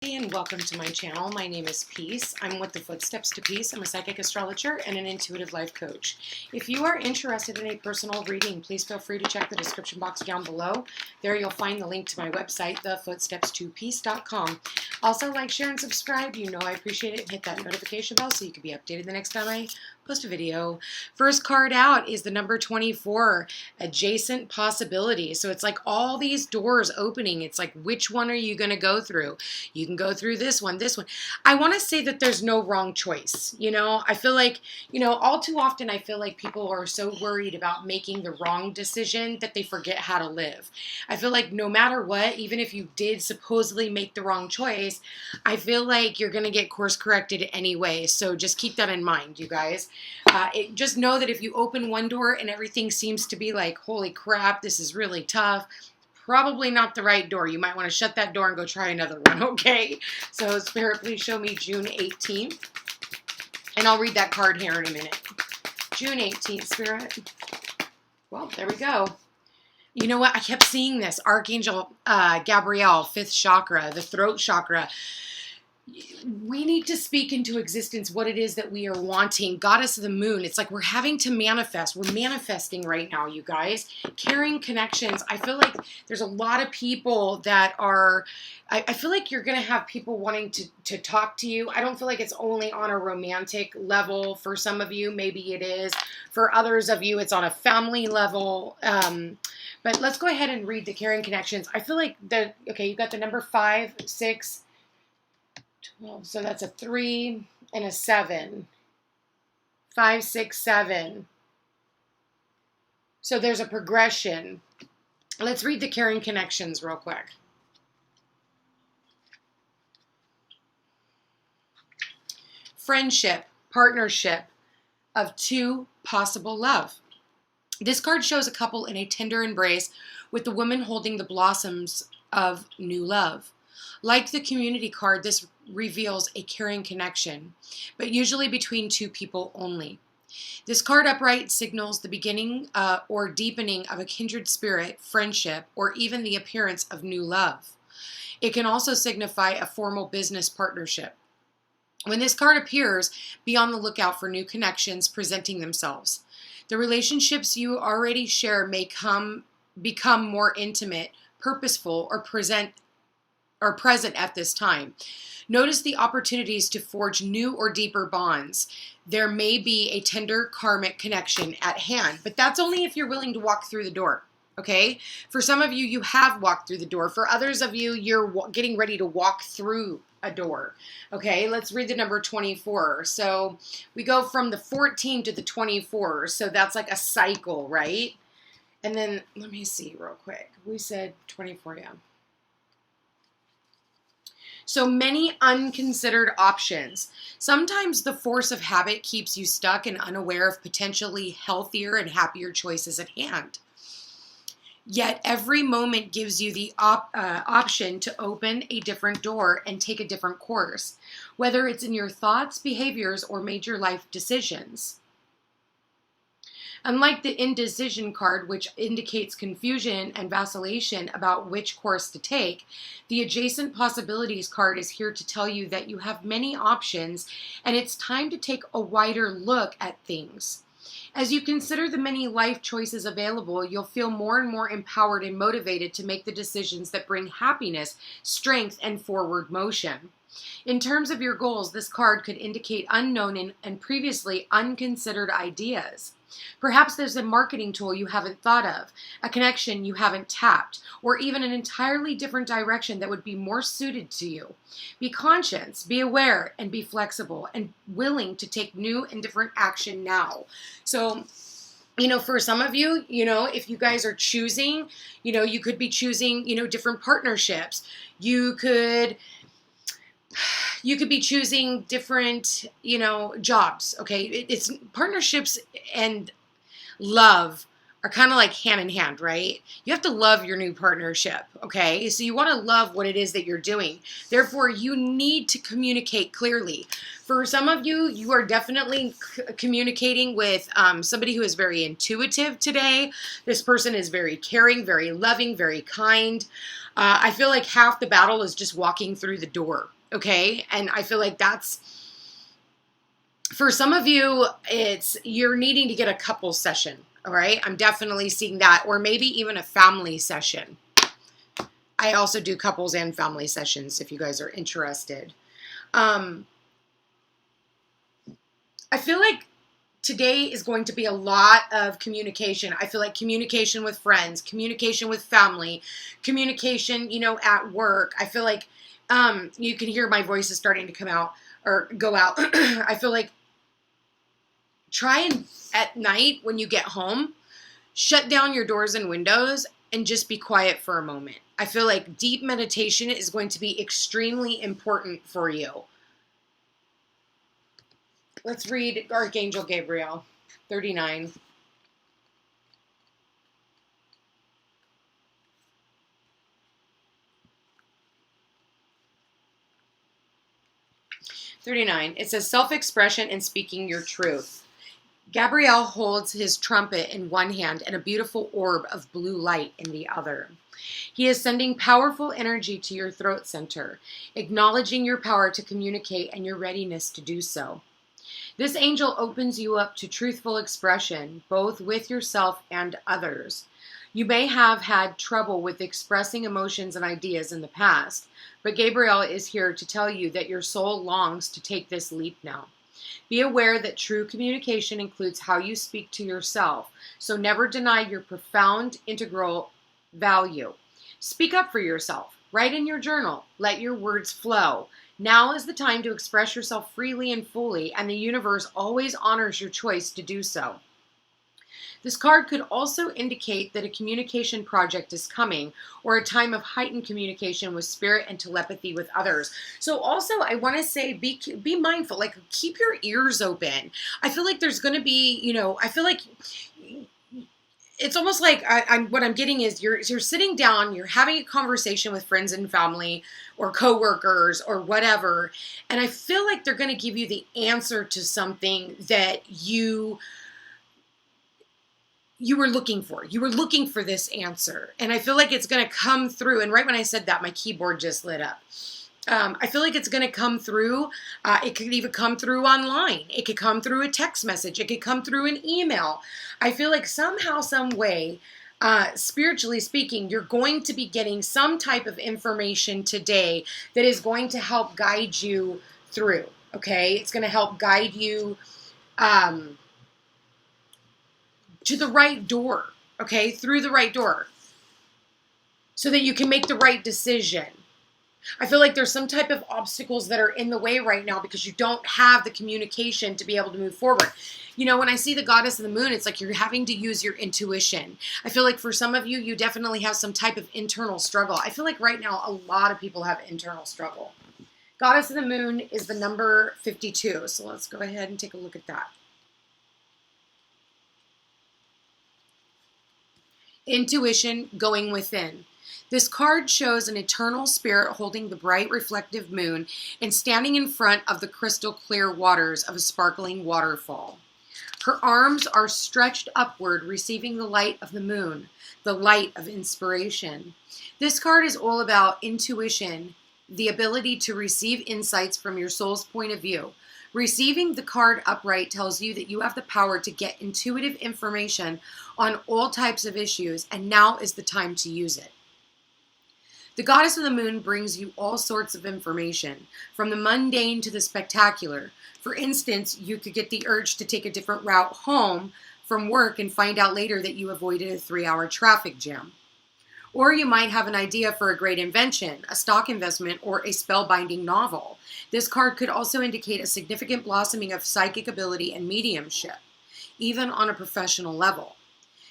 And welcome to my channel. My name is Peace. I'm with the Footsteps to Peace. I'm a psychic astrologer and an intuitive life coach. If you are interested in a personal reading, please feel free to check the description box down below. There you'll find the link to my website, thefootstepstopeace.com. Also, like, share, and subscribe. You know I appreciate it. And hit that notification bell so you can be updated the next time I post a video. First card out is the number 24, adjacent possibilities. So it's like all these doors opening. It's like, which one are you going to go through? You can go through this one, this one. I want to say that there's no wrong choice. You know, I feel like, all too often I feel like people are so worried about making the wrong decision that they forget how to live. I feel like no matter what, even if you did supposedly make the wrong choice, I feel like you're going to get course corrected anyway. So just keep that in mind, you guys. Just know that if you open one door and everything seems to be like, holy crap, this is really tough, probably not the right door. You might want to shut that door and go try another one, okay? So Spirit, please show me June 18th. And I'll read that card here in a minute. June 18th, Spirit. Well, there we go. You know what? I kept seeing this. Archangel Gabriel, 5th chakra, the throat chakra. We need to speak into existence what it is that we are wanting. Goddess of the moon. It's like we're having to manifest. We're manifesting right now, you guys. Caring connections. I feel like there's a lot of people that are, I feel like you're going to have people wanting to talk to you. I don't feel like it's only on a romantic level. For some of you, maybe it is. For others of you, it's on a family level. But let's go ahead and read the caring connections. I feel like okay, you got the number 5, 6, 12, so that's a 3 and a 7. 5, 6, 7. So there's a progression. Let's read the caring connections real quick. Friendship, partnership of 2, possible love. This card shows a couple in a tender embrace with the woman holding the blossoms of new love. Like the community card, this reveals a caring connection, but usually between 2 people only. This card upright signals the beginning or deepening of a kindred spirit, friendship, or even the appearance of new love. It can also signify a formal business partnership. When this card appears, be on the lookout for new connections presenting themselves. The relationships you already share may become more intimate, purposeful, or present at this time. Notice the opportunities to forge new or deeper bonds. There may be a tender karmic connection at hand, but that's only if you're willing to walk through the door, okay? For some of you, you have walked through the door. For others of you, you're getting ready to walk through a door, okay? Let's read the number 24. So we go from the 14 to the 24, so that's like a cycle, right? And then, let me see real quick. We said 24, yeah. So many unconsidered options. Sometimes the force of habit keeps you stuck and unaware of potentially healthier and happier choices at hand. Yet every moment gives you the option to open a different door and take a different course, whether it's in your thoughts, behaviors, or major life decisions. Unlike the indecision card, which indicates confusion and vacillation about which course to take, the adjacent possibilities card is here to tell you that you have many options and it's time to take a wider look at things. As you consider the many life choices available, you'll feel more and more empowered and motivated to make the decisions that bring happiness, strength, and forward motion. In terms of your goals, this card could indicate unknown and previously unconsidered ideas. Perhaps there's a marketing tool you haven't thought of, a connection you haven't tapped, or even an entirely different direction that would be more suited to you. Be conscious, be aware, and be flexible and willing to take new and different action now. So, for some of you, if you guys are choosing, you could be choosing, different partnerships. You could be choosing different, jobs, okay? It's partnerships and love are kind of like hand in hand, right? You have to love your new partnership, okay? So you want to love what it is that you're doing. Therefore, you need to communicate clearly. For some of you, you are definitely communicating with somebody who is very intuitive today. This person is very caring, very loving, very kind. I feel like half the battle is just walking through the door, okay? And I feel like that's, for some of you, you're needing to get a couple session. All right, I'm definitely seeing that, or maybe even a family session. I also do couples and family sessions if you guys are interested. I feel like today is going to be a lot of communication. I feel like communication with friends, communication with family, communication, at work. I feel like you can hear my voice is starting to come out or go out. I feel like try and at night when you get home, shut down your doors and windows and just be quiet for a moment. I feel like deep meditation is going to be extremely important for you. Let's read Archangel Gabriel, 39. It says self-expression and speaking your truth. Gabriel holds his trumpet in one hand and a beautiful orb of blue light in the other. He is sending powerful energy to your throat center, acknowledging your power to communicate and your readiness to do so. This angel opens you up to truthful expression, both with yourself and others. You may have had trouble with expressing emotions and ideas in the past, but Gabriel is here to tell you that your soul longs to take this leap now. Be aware that true communication includes how you speak to yourself, so never deny your profound, integral value. Speak up for yourself. Write in your journal. Let your words flow. Now is the time to express yourself freely and fully, and the universe always honors your choice to do so. This card could also indicate that a communication project is coming, or a time of heightened communication with spirit and telepathy with others. So also, I want to say, be mindful, like keep your ears open. I feel like there's going to be, I feel like it's almost like what I'm getting is you're sitting down, you're having a conversation with friends and family or coworkers or whatever, and I feel like they're going to give you the answer to something that you were looking for. You were looking for this answer. And I feel like it's going to come through. And right when I said that, my keyboard just lit up. I feel like it's going to come through. It could even come through online. It could come through a text message. It could come through an email. I feel like somehow, some way, spiritually speaking, you're going to be getting some type of information today that is going to help guide you through. Okay? It's going to help guide you to the right door, okay, through the right door, so that you can make the right decision. I feel like there's some type of obstacles that are in the way right now because you don't have the communication to be able to move forward. When I see the goddess of the moon, it's like you're having to use your intuition. I feel like for some of you, you definitely have some type of internal struggle. I feel like right now, a lot of people have internal struggle. Goddess of the moon is the number 52. So let's go ahead and take a look at that. Intuition, going within. This card shows an eternal spirit holding the bright reflective moon and standing in front of the crystal clear waters of a sparkling waterfall. Her arms are stretched upward, receiving the light of the moon, the light of inspiration. This card is all about intuition, the ability to receive insights from your soul's point of view. Receiving the card upright tells you that you have the power to get intuitive information on all types of issues, and now is the time to use it. The goddess of the moon brings you all sorts of information, from the mundane to the spectacular. For instance, you could get the urge to take a different route home from work and find out later that you avoided a 3-hour traffic jam. Or you might have an idea for a great invention, a stock investment, or a spellbinding novel. This card could also indicate a significant blossoming of psychic ability and mediumship, even on a professional level.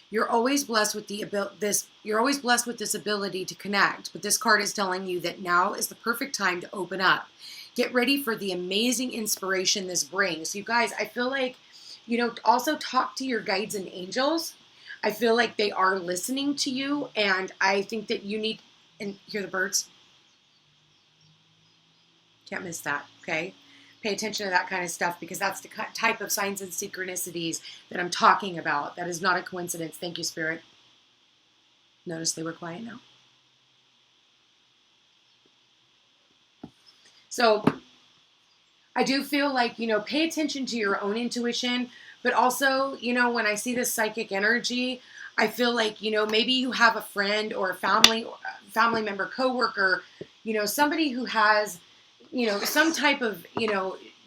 You're always blessed with this ability to connect, but this card is telling you that now is the perfect time to open up. Get ready for the amazing inspiration this brings. You guys, I feel like, also talk to your guides and angels. I feel like they are listening to you, and I think that you need, and hear the birds? Can't miss that, okay? Pay attention to that kind of stuff, because that's the type of signs and synchronicities that I'm talking about. That is not a coincidence. Thank you, Spirit. Notice they were quiet now. So I do feel like, pay attention to your own intuition, but also, when I see this psychic energy, I feel like, maybe you have a friend or a family member, coworker, somebody who has, some type of,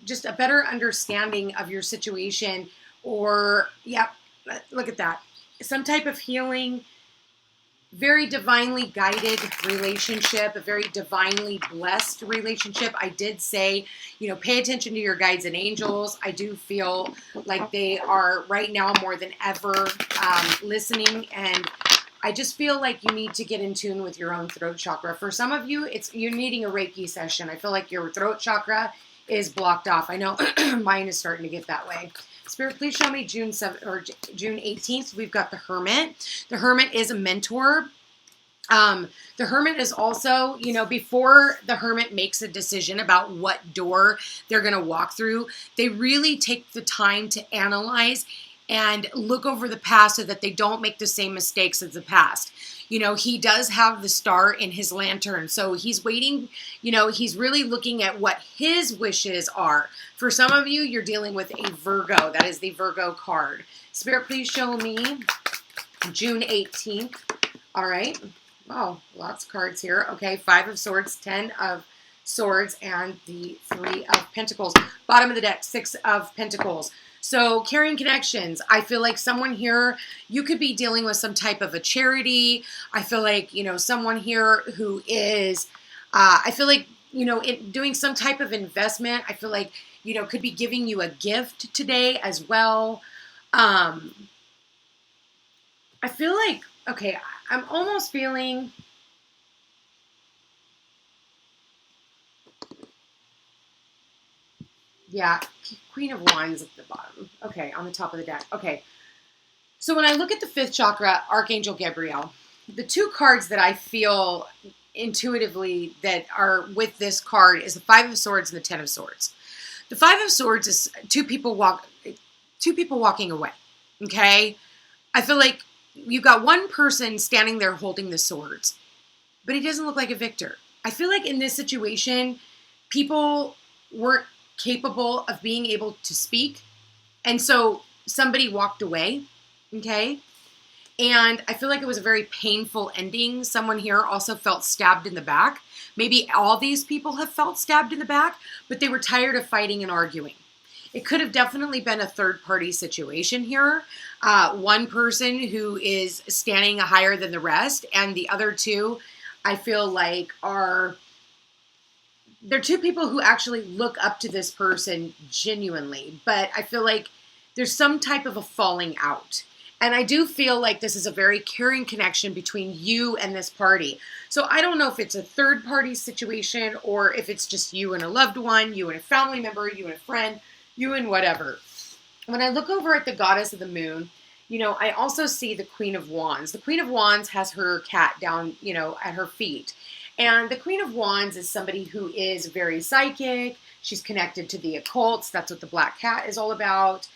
just a better understanding of your situation, or, yeah, look at that. Some type of healing, very divinely guided relationship, a very divinely blessed relationship. I did say, pay attention to your guides and angels. I do feel like they are right now more than ever listening, and I just feel like you need to get in tune with your own throat chakra. For some of you, you're needing a Reiki session. I feel like your throat chakra is blocked off. I know mine is starting to get that way. Spirit, please show me June 7th or June 18th. We've got the Hermit. The Hermit is a mentor. The Hermit is also, before the Hermit makes a decision about what door they're going to walk through, they really take the time to analyze and look over the past so that they don't make the same mistakes as the past. He does have the star in his lantern, so he's waiting, he's really looking at what his wishes are. For some of you, you're dealing with a Virgo. That is the Virgo card. Spirit, please show me June 18th. All right. Oh, lots of cards here. Okay, 5 of Swords, 10 of Swords, and the 3 of Pentacles. Bottom of the deck, 6 of Pentacles. So carrying connections. I feel like someone here, you could be dealing with some type of a charity. I feel like, someone here who is, I feel like, doing some type of investment. I feel like, could be giving you a gift today as well. I feel like, okay, I'm almost feeling, yeah, Queen of Wands at the bottom. Okay, on the top of the deck. Okay, so when I look at the 5th chakra, Archangel Gabriel, the 2 cards that I feel intuitively that are with this card is the 5 of Swords and the 10 of Swords. The 5 of Swords is two people walking away, okay? I feel like you got one person standing there holding the swords, but he doesn't look like a victor. I feel like in this situation, people weren't capable of being able to speak, and so somebody walked away, okay? And I feel like it was a very painful ending. Someone here also felt stabbed in the back. Maybe all these people have felt stabbed in the back, but they were tired of fighting and arguing. It could have definitely been a third-party situation here. One person who is standing higher than the rest, and the other 2, I feel like they're 2 people who actually look up to this person genuinely, but I feel like there's some type of a falling out. And I do feel like this is a very caring connection between you and this party. So I don't know if it's a third-party situation or if it's just you and a loved one, you and a family member, you and a friend, you and whatever. When I look over at the Goddess of the Moon, I also see the Queen of Wands. The Queen of Wands has her cat down, at her feet. And the Queen of Wands is somebody who is very psychic. She's connected to the occults. That's what the black cat is all about.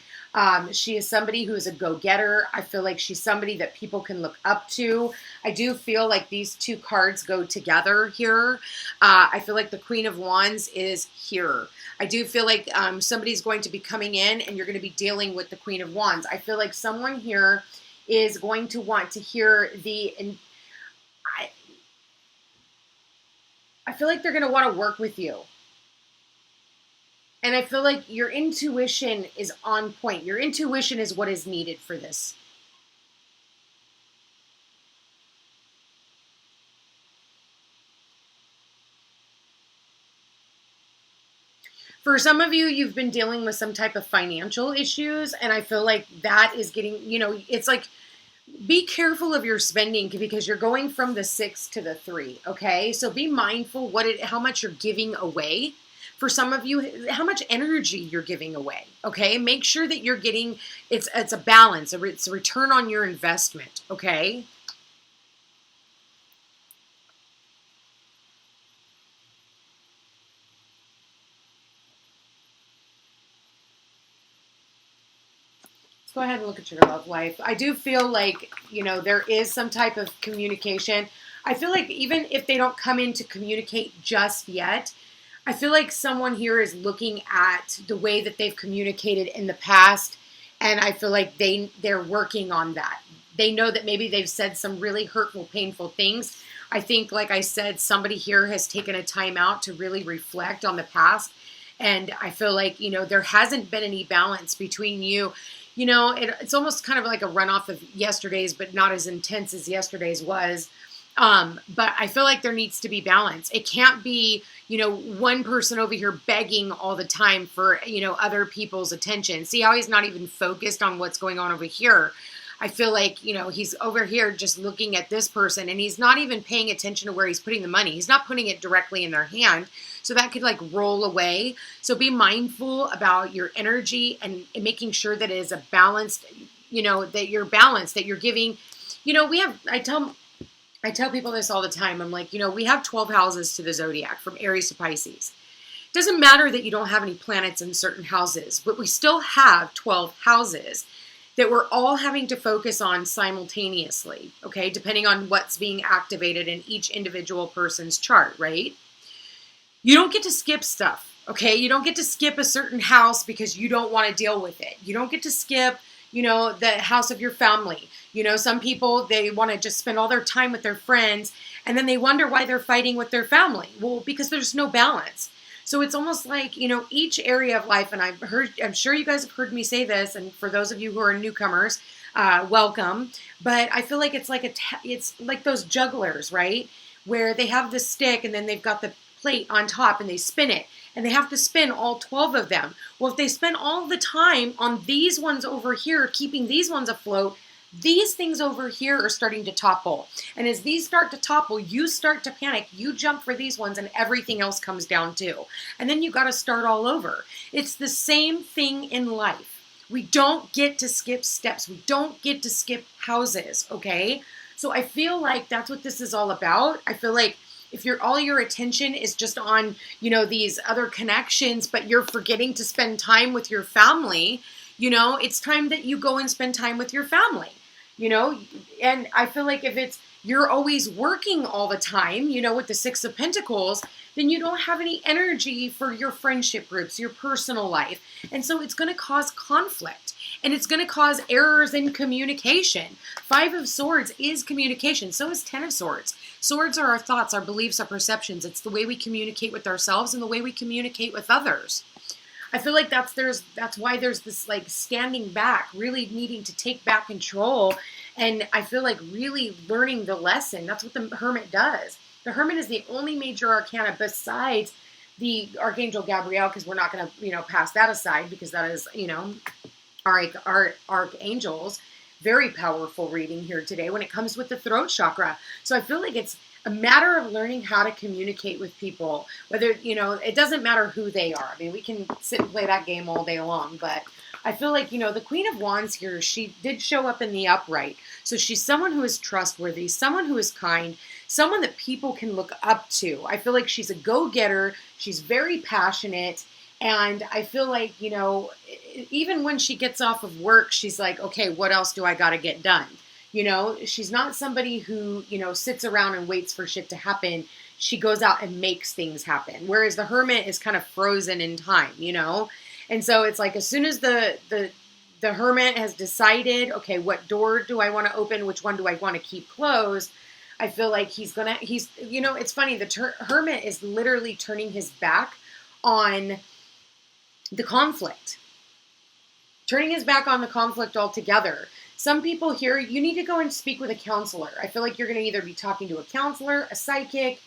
She is somebody who is a go-getter. I feel like she's somebody that people can look up to. I do feel like these 2 cards go together here. I feel like the Queen of Wands is here. I do feel like somebody's going to be coming in and you're going to be dealing with the Queen of Wands. I feel like someone here is going to want to hear I feel like they're going to want to work with you. And I feel like your intuition is on point. Your intuition is what is needed for this. For some of you, you've been dealing with some type of financial issues, and I feel like that is getting, it's like, be careful of your spending because you're going from the 6 to the 3, okay? So be mindful how much you're giving away. for some of you, how much energy you're giving away, okay? Make sure that you're getting, it's a balance, it's a return on your investment, okay? Let's go ahead and look at your love life. I do feel like, you know, there is some type of communication. I feel like even if they don't come in to communicate just yet, I feel like someone here is looking at the way that they've communicated in the past, and I feel like they're working on that. They know that maybe they've said some really hurtful, painful things. I think, like I said, somebody here has taken a time out to really reflect on the past, and I feel like, you know, there hasn't been any balance between you. You know, it's almost kind of like a runoff of yesterday's, but not as intense as yesterday's was. But I feel like there needs to be balance. It can't be, you know, one person over here begging all the time for, you know, other people's attention. See how he's not even focused on what's going on over here. I feel like, you know, he's over here just looking at this person, and he's not even paying attention to where he's putting the money. He's not putting it directly in their hand. So that could like roll away. So be mindful about your energy and making sure that it is a balanced, you know, that you're balanced, that you're giving, you know, I tell people this all the time. I'm like, you know, we have 12 houses to the zodiac from Aries to Pisces. It doesn't matter that you don't have any planets in certain houses, but we still have 12 houses that we're all having to focus on simultaneously, okay, depending on what's being activated in each individual person's chart, right? You don't get to skip stuff, okay? You don't get to skip a certain house because you don't want to deal with it. You don't get to skip, you know, the house of your family. You know, some people, they want to just spend all their time with their friends, and then they wonder why they're fighting with their family. Well, because there's no balance. So it's almost like, you know, each area of life, and I'm sure you guys have heard me say this, and for those of you who are newcomers, welcome. But I feel like it's like those jugglers, right? Where they have the stick, and then they've got the plate on top, and they spin it, and they have to spin all 12 of them. Well, if they spend all the time on these ones over here, keeping these ones afloat, these things over here are starting to topple. And as these start to topple, you start to panic. You jump for these ones, and everything else comes down too. And then you got to start all over. It's the same thing in life. We don't get to skip steps. We don't get to skip houses, okay? So I feel like that's what this is all about. I feel like if all your attention is just on, you know, these other connections, but you're forgetting to spend time with your family, you know, it's time that you go and spend time with your family. You know, and I feel like if you're always working all the time, you know, with the Six of Pentacles, then you don't have any energy for your friendship groups, your personal life. And so it's going to cause conflict, and it's going to cause errors in communication. Five of Swords is communication. So is Ten of Swords. Swords are our thoughts, our beliefs, our perceptions. It's the way we communicate with ourselves and the way we communicate with others. I feel like that's why there's this like standing back, really needing to take back control. And I feel like really learning the lesson. That's what the Hermit does. The Hermit is the only major arcana besides the Archangel Gabriel, because we're not going to, you know, pass that aside, because that is, you know, our archangels. Very powerful reading here today when it comes with the throat chakra. So I feel like it's a matter of learning how to communicate with people, whether, you know, it doesn't matter who they are. I mean, we can sit and play that game all day long, but I feel like, you know, the Queen of Wands here, she did show up in the upright. So she's someone who is trustworthy, someone who is kind, someone that people can look up to. I feel like she's a go-getter. She's very passionate. And I feel like, you know, even when she gets off of work, she's like, okay, what else do I got to get done? You know, she's not somebody who, you know, sits around and waits for shit to happen. She goes out and makes things happen. Whereas the Hermit is kind of frozen in time, you know? And so it's like, as soon as the Hermit has decided, okay, what door do I want to open? Which one do I want to keep closed? I feel like he's, you know, it's funny. The Hermit is literally turning his back on the conflict. Turning his back on the conflict altogether. Some people here, you need to go and speak with a counselor. I feel like you're going to either be talking to a counselor, a psychic,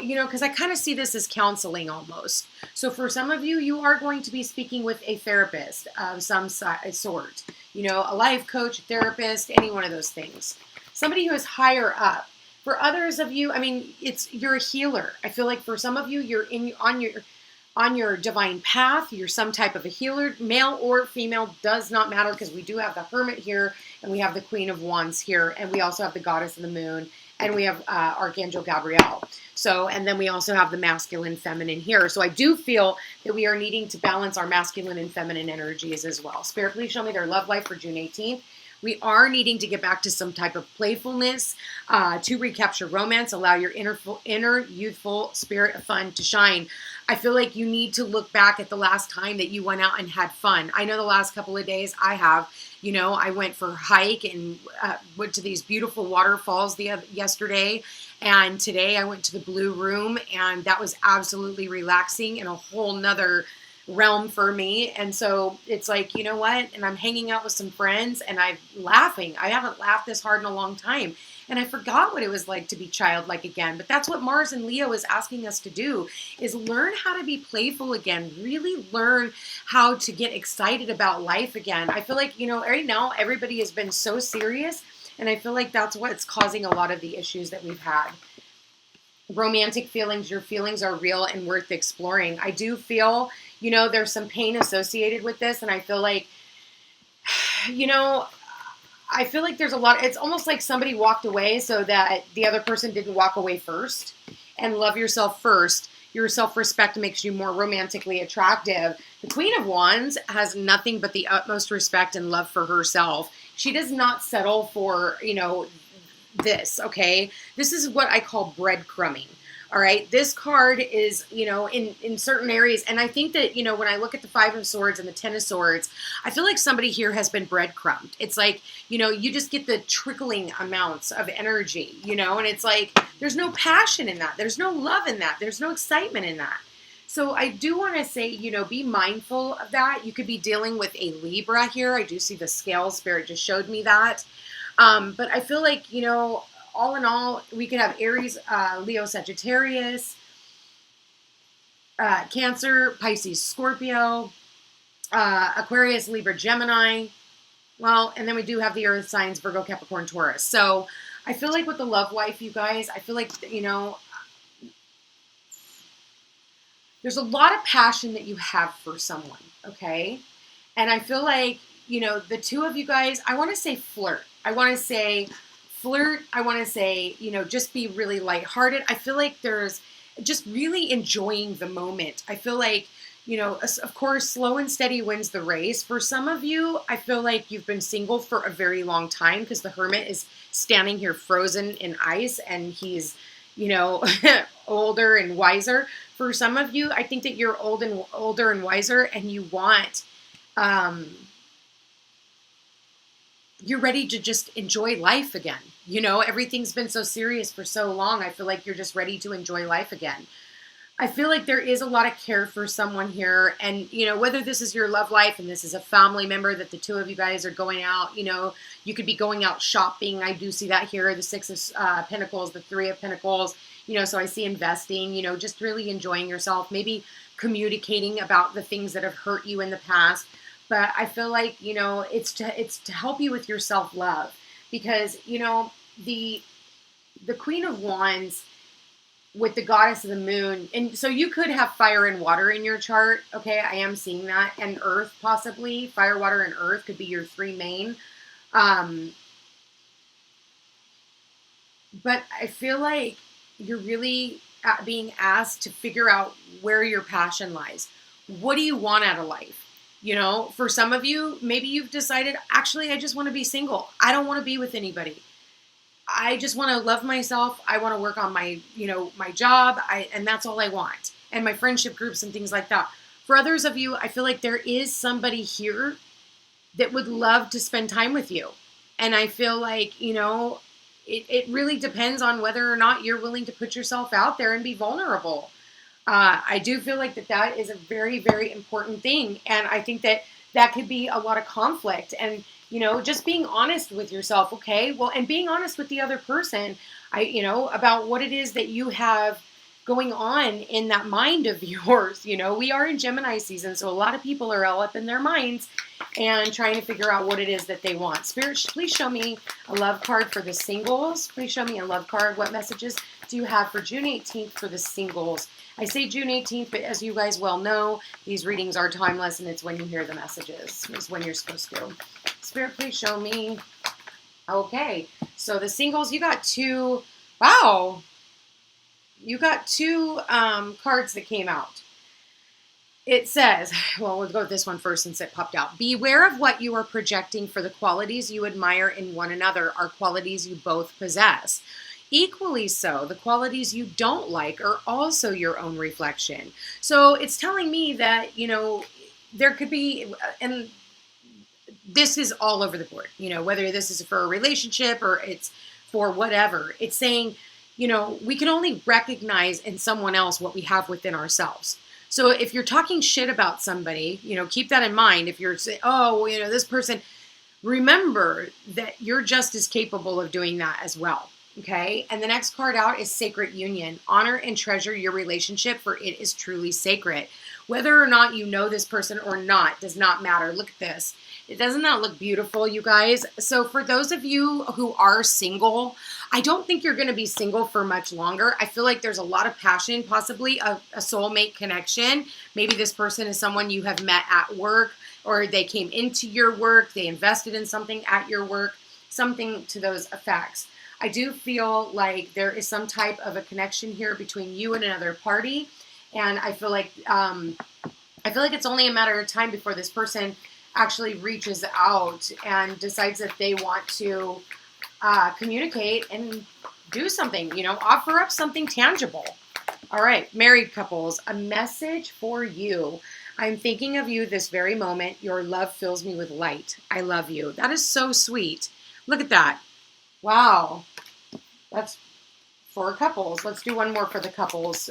you know, because I kind of see this as counseling almost. So for some of you, you are going to be speaking with a therapist of some sort. You know, a life coach, a therapist, any one of those things. Somebody who is higher up. For others of you, I mean, you're a healer. I feel like for some of you, you're on your divine path. You're some type of a healer, male or female, does not matter, because we do have the Hermit here, and we have the Queen of Wands here, and we also have the Goddess of the Moon, and we have Archangel Gabriel. So, and then we also have the masculine, feminine here. So I do feel that we are needing to balance our masculine and feminine energies as well. Spirit, please show me their love life for June 18th. We are needing to get back to some type of playfulness, to recapture romance, allow your inner youthful spirit of fun to shine. I feel like you need to look back at the last time that you went out and had fun. I know the last couple of days I have. You know, I went for a hike and went to these beautiful waterfalls yesterday. And today I went to the Blue Room, and that was absolutely relaxing in a whole nother realm for me. And so it's like, you know what? And I'm hanging out with some friends, and I'm laughing. I haven't laughed this hard in a long time. And I forgot what it was like to be childlike again. But that's what Mars and Leo is asking us to do, is learn how to be playful again. Really learn how to get excited about life again. I feel like, you know, right now everybody has been so serious. And I feel like that's what's causing a lot of the issues that we've had. Romantic feelings, your feelings are real and worth exploring. I do feel, you know, there's some pain associated with this. And I feel like, you know, I feel like there's a lot, it's almost like somebody walked away so that the other person didn't walk away first. And love yourself first. Your self-respect makes you more romantically attractive. The Queen of Wands has nothing but the utmost respect and love for herself. She does not settle for, you know, this, okay? This is what I call breadcrumbing. All right, this card is, you know, in certain areas, and I think that, you know, when I look at the Five of Swords and the Ten of Swords, I feel like somebody here has been breadcrumbed. It's like, you know, you just get the trickling amounts of energy, you know, and it's like, there's no passion in that. There's no love in that. There's no excitement in that. So I do want to say, you know, be mindful of that. You could be dealing with a Libra here. I do see the scale. Spirit just showed me that. But I feel like, you know, all in all, we could have Aries, Leo, Sagittarius, Cancer, Pisces, Scorpio, Aquarius, Libra, Gemini. Well, and then we do have the earth signs, Virgo, Capricorn, Taurus. So I feel like with the love life, you guys, I feel like, you know, there's a lot of passion that you have for someone, okay? And I feel like, you know, the two of you guys, I want to say flirt. I want to say flirt. I want to say, you know, just be really lighthearted. I feel like there's just really enjoying the moment. I feel like, you know, of course, slow and steady wins the race. For some of you, I feel like you've been single for a very long time, because the Hermit is standing here frozen in ice, and he's, you know, older and wiser. For some of you, I think that you're older and wiser, and you want, you're ready to just enjoy life again. You know, everything's been so serious for so long. I feel like you're just ready to enjoy life again. I feel like there is a lot of care for someone here. And, you know, whether this is your love life and this is a family member that the two of you guys are going out, you know, you could be going out shopping. I do see that here, the Six of Pentacles, the Three of Pentacles, you know, so I see investing, you know, just really enjoying yourself, maybe communicating about the things that have hurt you in the past. But I feel like, you know, it's to help you with your self-love, because, you know, the Queen of Wands with the Goddess of the Moon, and so you could have fire and water in your chart, okay? I am seeing that, and earth possibly. Fire, water, and earth could be your three main. But I feel like you're really being asked to figure out where your passion lies. What do you want out of life? You know, for some of you, maybe you've decided, actually, I just want to be single. I don't want to be with anybody. I just want to love myself. I want to work on my, you know, my job. And that's all I want. And my friendship groups and things like that. For others of you, I feel like there is somebody here that would love to spend time with you. And I feel like, you know, it really depends on whether or not you're willing to put yourself out there and be vulnerable. I do feel like that is a very, very important thing. And I think that could be a lot of conflict. And, you know, just being honest with yourself, okay? Well, and being honest with the other person, you know, about what it is that you have going on in that mind of yours. You know, we are in Gemini season, so a lot of people are all up in their minds and trying to figure out what it is that they want. Spirit, please show me a love card for the singles. Please show me a love card. What messages do you have for June 18th for the singles? I say June 18th, but as you guys well know, these readings are timeless, and it's when you hear the messages. It's when you're supposed to. Spirit, please show me. Okay, so the singles, you got two. Wow. You got two cards that came out. It says, well, we'll go with this one first since it popped out. Beware of what you are projecting, for the qualities you admire in one another are qualities you both possess. Equally so, the qualities you don't like are also your own reflection. So it's telling me that, you know, there could be, and this is all over the board, you know, whether this is for a relationship or it's for whatever. It's saying, you know, we can only recognize in someone else what we have within ourselves. So if you're talking shit about somebody, you know, keep that in mind. If you're saying, oh, you know, this person, remember that you're just as capable of doing that as well. Okay. And the next card out is Sacred Union. Honor and treasure your relationship, for it is truly sacred. Whether or not you know this person or not does not matter. Look at this. Doesn't that look beautiful, you guys? So for those of you who are single, I don't think you're going to be single for much longer. I feel like there's a lot of passion, possibly a soulmate connection. Maybe this person is someone you have met at work, or they came into your work, they invested in something at your work, something to those effects. I do feel like there is some type of a connection here between you and another party, and I feel like it's only a matter of time before this person actually reaches out and decides that they want to communicate and do something, you know, offer up something tangible. All right, married couples, a message for you. I'm thinking of you this very moment. Your love fills me with light. I love you. That is so sweet. Look at that. Wow. That's for couples. Let's do one more for the couples.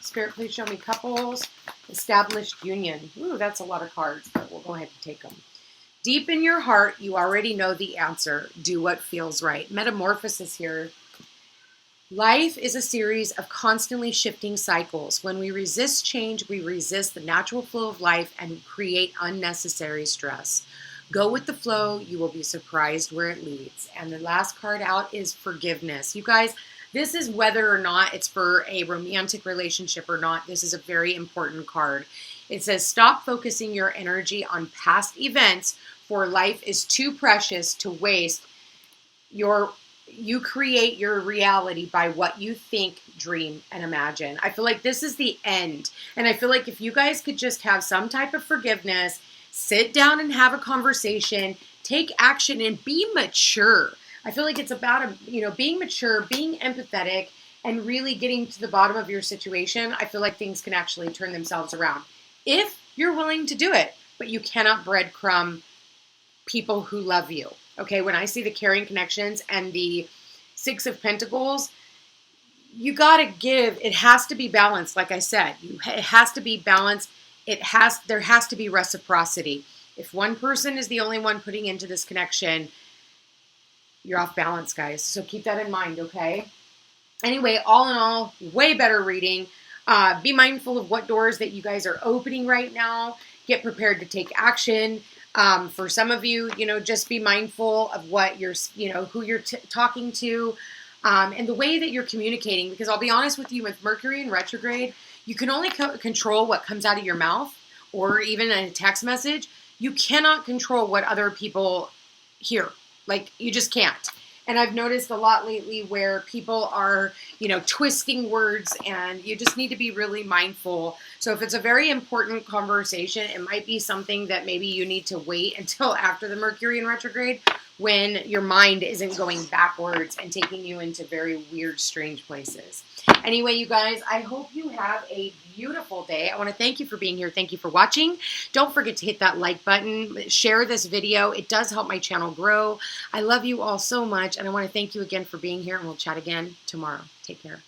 Spirit, please show me couples. Established union. Ooh, that's a lot of cards, but we'll go ahead and take them. Deep in your heart, you already know the answer. Do what feels right. Metamorphosis here. Life is a series of constantly shifting cycles. When we resist change, we resist the natural flow of life and create unnecessary stress. Go with the flow. You will be surprised where it leads. And the last card out is forgiveness. You guys, this is whether or not it's for a romantic relationship or not. This is a very important card. It says, stop focusing your energy on past events, for life is too precious to waste. You create your reality by what you think, dream, and imagine. I feel like this is the end. And I feel like if you guys could just have some type of forgiveness, sit down and have a conversation, take action, and be mature. I feel like it's about, being mature, being empathetic, and really getting to the bottom of your situation. I feel like things can actually turn themselves around if you're willing to do it, but you cannot breadcrumb people who love you. Okay, when I see the caring connections and the Six of Pentacles, you got to give. It has to be balanced. Like I said, it has to be balanced. There has to be reciprocity. If one person is the only one putting into this connection, you're off balance, guys. So keep that in mind, okay? Anyway, all in all, way better reading. Be mindful of what doors that you guys are opening right now. Get prepared to take action. For some of you, just be mindful of what you're, who you're talking to, and the way that you're communicating. Because I'll be honest with you, with Mercury in retrograde, you can only control what comes out of your mouth, or even in a text message. You cannot control what other people hear. Like, you just can't. And I've noticed a lot lately where people are, twisting words, and you just need to be really mindful. So if it's a very important conversation, it might be something that maybe you need to wait until after the Mercury in retrograde, when your mind isn't going backwards and taking you into very weird, strange places. Anyway, you guys, I hope you have a beautiful day. I want to thank you for being here. Thank you for watching. Don't forget to hit that like button. Share this video. It does help my channel grow. I love you all so much, and I want to thank you again for being here, and we'll chat again tomorrow. Take care.